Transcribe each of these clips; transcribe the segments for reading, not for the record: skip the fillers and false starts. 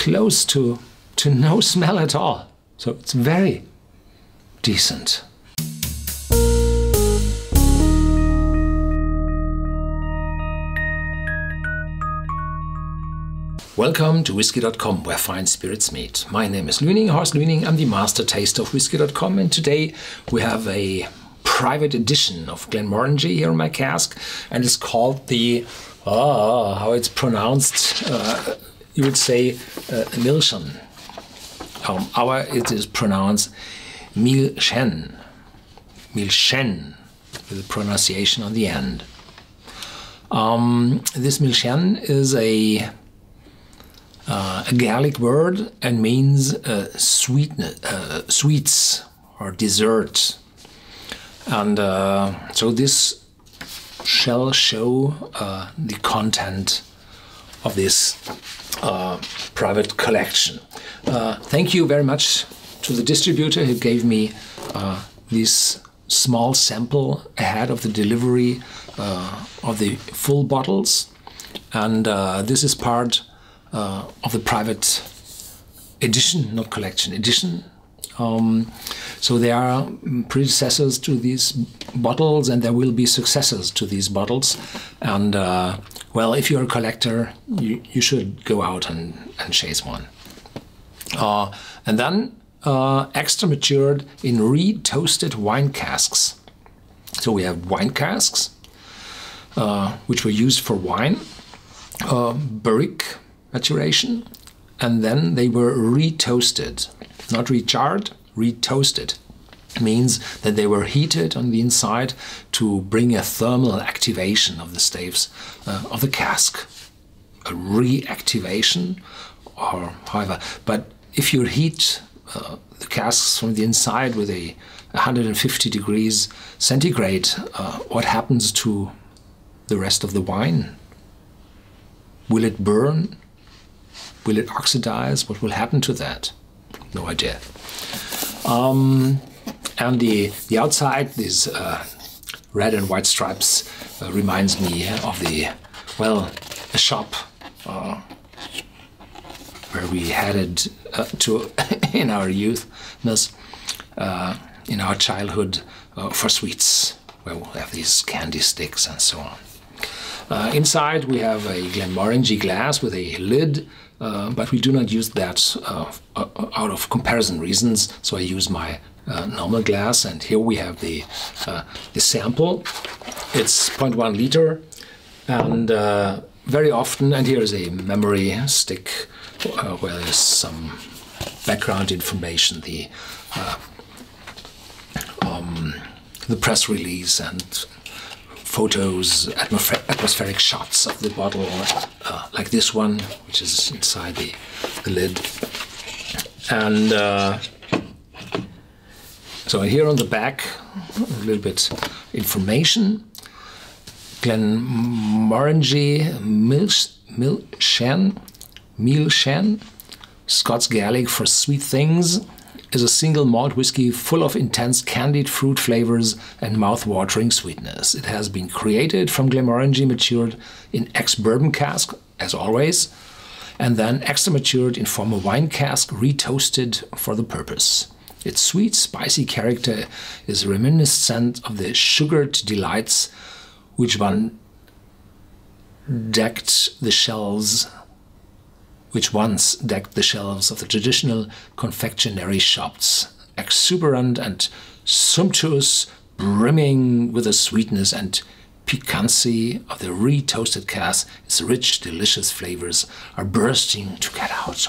close to no smell at all. So it's very decent. Welcome to Whisky.com, where fine spirits meet. My name is Horst Lüning. I'm the master taster of Whisky.com, and today we have a private edition of Glenmorangie here in my cask, and it's called the, how it's pronounced, you would say Milsean. It is pronounced Milsean, with a pronunciation on the end. This Milsean is a Gaelic word and means sweets or dessert. And so this shall show the content of this private collection. Thank you very much to the distributor who gave me this small sample ahead of the delivery of the full bottles. And this is part of the private edition, not collection, edition. So there are predecessors to these bottles, and there will be successors to these bottles. And well, if you're a collector, you should go out and chase one. And then extra matured in re-toasted wine casks. So we have wine casks, which were used for wine, barrique maturation, and then they were re-toasted, not re-charred, re-toasted. Means that they were heated on the inside to bring a thermal activation of the staves of the cask. A reactivation, or however. But if you heat the casks from the inside with a 150 degrees centigrade, what happens to the rest of the wine? Will it burn? Will it oxidize? What will happen to that? No idea. And the outside, these red and white stripes, reminds me of the, well, a shop where we headed to in our youth, in our childhood, for sweets, where we'll have these candy sticks and so on. Inside we have a Glenmorangie glass with a lid, but we do not use that out of comparison reasons, so I use my normal glass. And here we have the sample. It's 0.1 liter, and very often, and here is a memory stick where there's some background information, the press release and photos, atmospheric shots of the bottle, like this one, which is inside the lid. And so here on the back, a little bit information. Glenmorangie Milsean, Scots Gaelic for sweet things, is a single malt whiskey full of intense candied fruit flavors and mouth-watering sweetness. It has been created from Glenmorangie matured in ex-bourbon cask, as always, and then extra matured in former wine cask, re-toasted for the purpose. Its sweet, spicy character is reminiscent of the sugared delights which once decked the shelves of the traditional confectionery shops. Exuberant and sumptuous, brimming with the sweetness and piquancy of the re-toasted cask, its rich, delicious flavors are bursting to get out.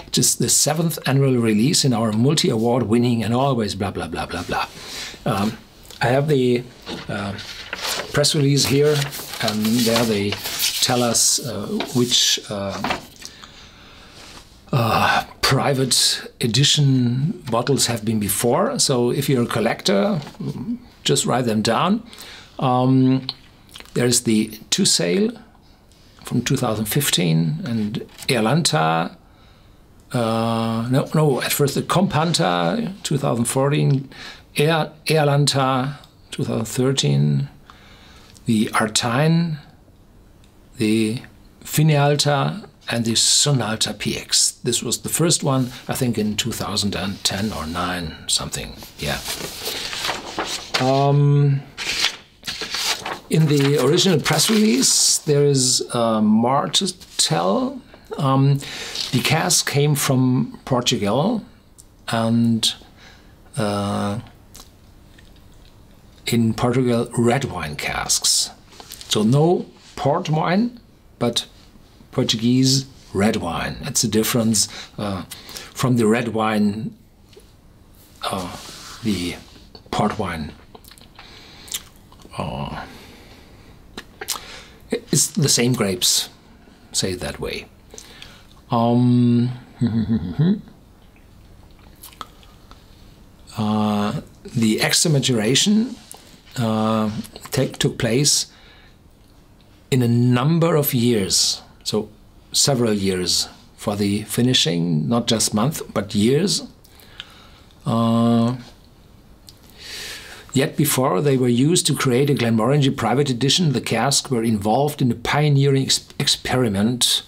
It is the 7th annual release in our multi-award winning and always blah blah blah blah blah. I have the press release here, and there they tell us which private edition bottles have been before. So if you're a collector, just write them down. There's the Two Sail from 2015 and Airlanta. At first the Companta 2014, Airlanta 2013, the Artine, the Finealta and the Sonalta PX. This was the first one, I think in 2010 or 9, something, yeah. In the original press release, there is more to tell. The cask came from Portugal, and in Portugal, red wine casks. So no port wine, but Portuguese red wine. It's a difference from the red wine, the port wine. It's the same grapes, say it that way. The extra maturation took place in a number of years, so several years for the finishing, not just months, but years. Yet before they were used to create a Glenmorangie private edition, the casks were involved in a pioneering experiment.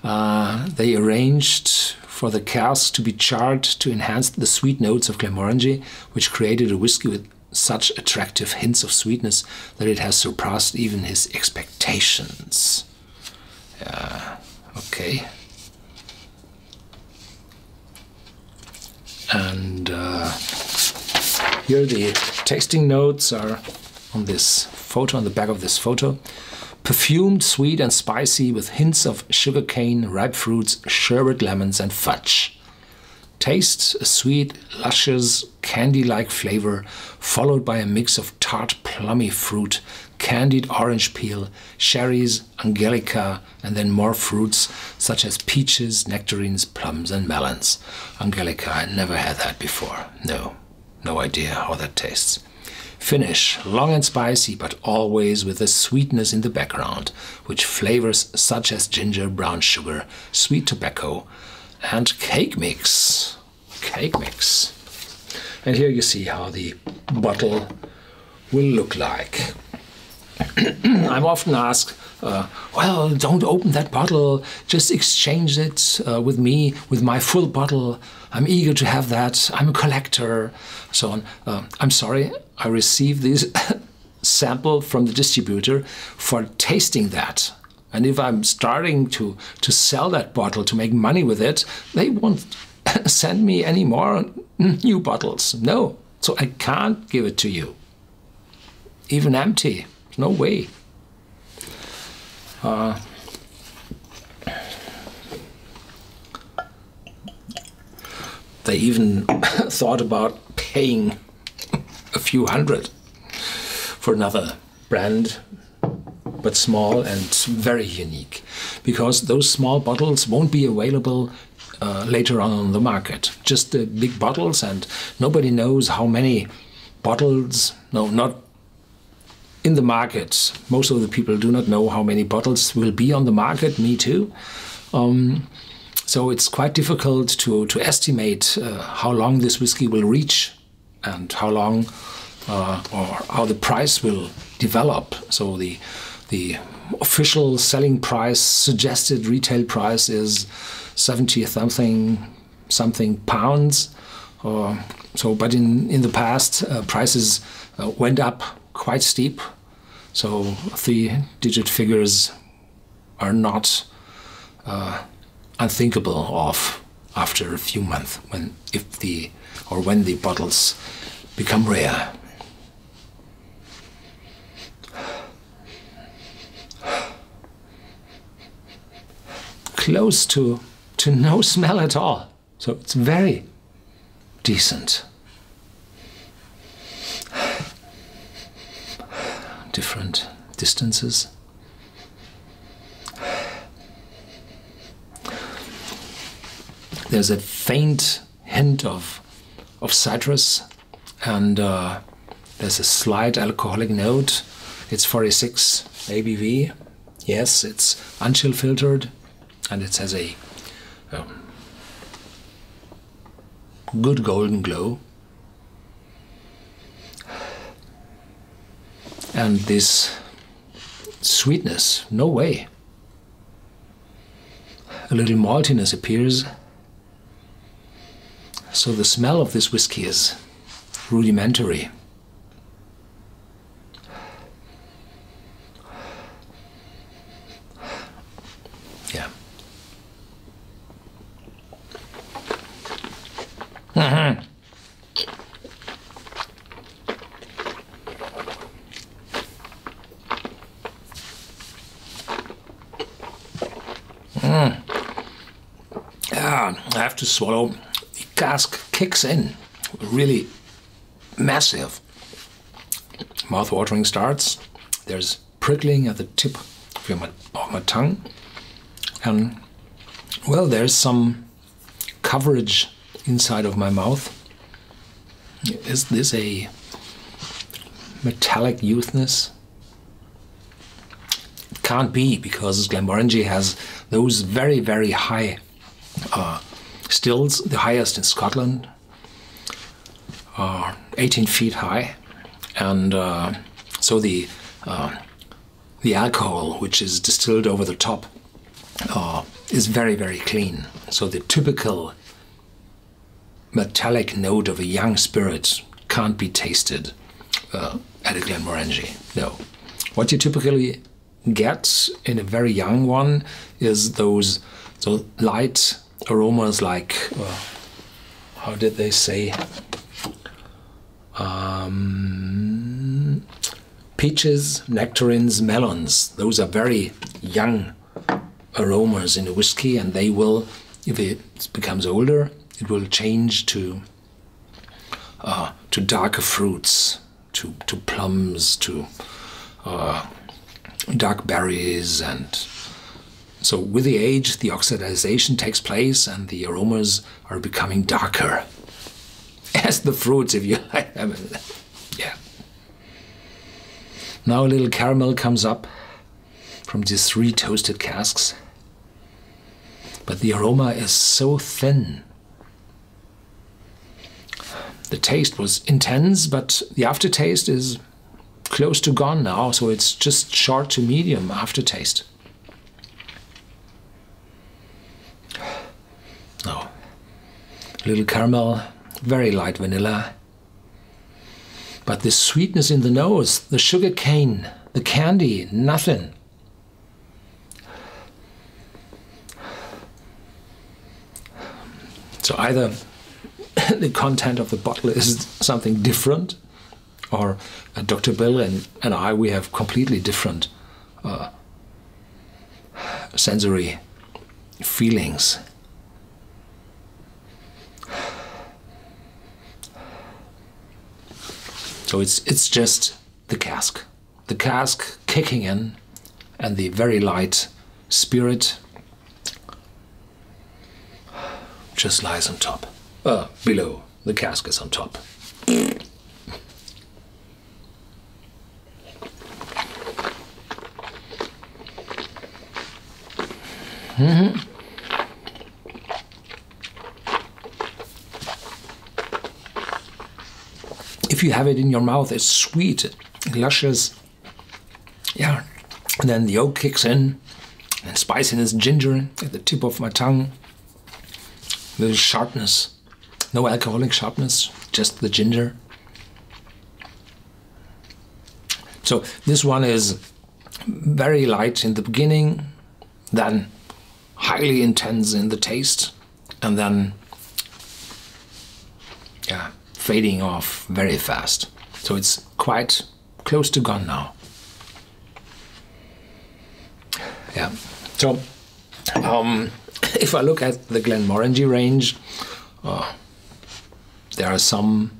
They arranged for the casks to be charred to enhance the sweet notes of Glenmorangie, which created a whiskey with such attractive hints of sweetness that it has surpassed even his expectations. Okay. And here the tasting notes are on this photo, on the back of this photo. Perfumed, sweet and spicy with hints of sugarcane, ripe fruits, sherbet, lemons and fudge. Taste a sweet, luscious, candy-like flavor, followed by a mix of tart, plummy fruit, candied orange peel, cherries, angelica, and then more fruits such as peaches, nectarines, plums and melons. Angelica, I never had that before. No idea how that tastes. Finish, long and spicy, but always with a sweetness in the background, which flavors such as ginger, brown sugar, sweet tobacco, and cake mix. Cake mix. And here you see how the bottle will look like. I'm often asked, well, don't open that bottle, just exchange it with me, with my full bottle. I'm eager to have that, I'm a collector, so on. I'm sorry, I received this sample from the distributor for tasting that. And if I'm starting to sell that bottle to make money with it, they won't send me any more new bottles. No, so I can't give it to you. Even empty, no way. They even thought about paying a few hundred for another brand, but small and very unique, because those small bottles won't be available later on the market. Just the big bottles, and nobody knows how many bottles, no, not in the market. Most of the people do not know how many bottles will be on the market, me too. So it's quite difficult to estimate how long this whiskey will reach and how long or how the price will develop. So the official selling price, suggested retail price, is 70 something pounds. But in the past, prices went up quite steep. So 3-digit figures are not unthinkable of after a few months when the bottles become rare. Close to no smell at all, so it's very decent. Different distances. There's a faint hint of citrus, and there's a slight alcoholic note. It's 46 ABV. Yes, it's unchill filtered, and it has a good golden glow. And this sweetness, no way. a little maltiness appears. So the smell of this whiskey is rudimentary. Yeah. Mm-hmm. Yeah, I have to swallow. The cask kicks in, really massive. Mouth-watering starts. There's prickling at the tip of my tongue, and well, there's some coverage inside of my mouth. Is this a metallic youthness? It can't be, because Glenmorangie has those very, very high stills, the highest in Scotland, 18 feet high, and so the alcohol, which is distilled over the top, is very, very clean. So the typical metallic note of a young spirit can't be tasted at a Glenmorangie. No. What you typically get in a very young one is those light aromas like, how did they say? Peaches, nectarines, melons. Those are very young aromas in a whiskey, and they will, if it becomes older, it will change to darker fruits, to plums, to dark berries, and so with the age the oxidization takes place and the aromas are becoming darker as the fruits, if you like. I mean, yeah. Now a little caramel comes up from these 3 toasted casks, but the aroma is so thin. The taste was intense, but the aftertaste is close to gone now, so it's just short to medium aftertaste. No. Little caramel, very light vanilla. But the sweetness in the nose, the sugar cane, the candy, nothing. So either the content of the bottle is something different, or Dr. Bill and I, we have completely different sensory feelings. So it's just the cask kicking in, and the very light spirit just lies on top. Below. The cask is on top. Mm-hmm. If you have it in your mouth, it's sweet, luscious. Yeah. And then the oak kicks in, and spiciness, ginger at the tip of my tongue. Little sharpness. No alcoholic sharpness, just the ginger. So this one is very light in the beginning, then highly intense in the taste, and then yeah, fading off very fast. So it's quite close to gone now. Yeah. So if I look at the Glenmorangie range, there are some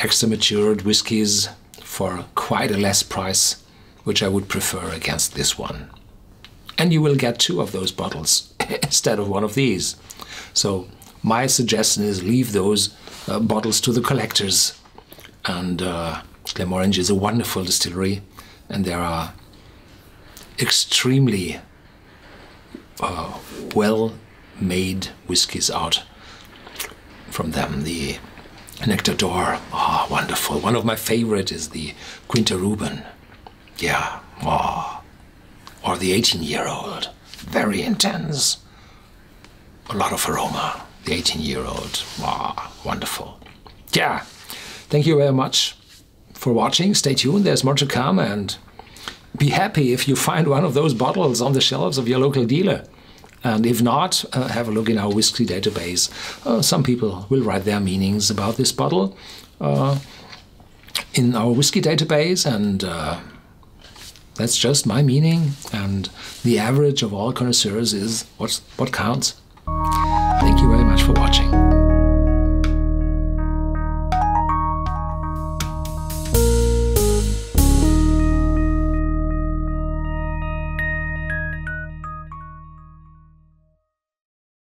extra matured whiskies for quite a less price, which I would prefer against this one. And you will get 2 of those bottles instead of 1 of these. So my suggestion is leave those bottles to the collectors. And Glenmorangie is a wonderful distillery, and there are extremely well-made whiskies out from them. The Nectar d'Or, wonderful. One of my favorite is the Quinta Ruben. Yeah, or the 18-year-old, very intense. a lot of aroma. The 18-year-old, wow, wonderful. Yeah, thank you very much for watching. Stay tuned, there's more to come, and be happy if you find one of those bottles on the shelves of your local dealer. And if not, have a look in our whiskey database. Some people will write their meanings about this bottle in our whiskey database, and that's just my meaning, and the average of all connoisseurs is what counts. Thank you very much for watching.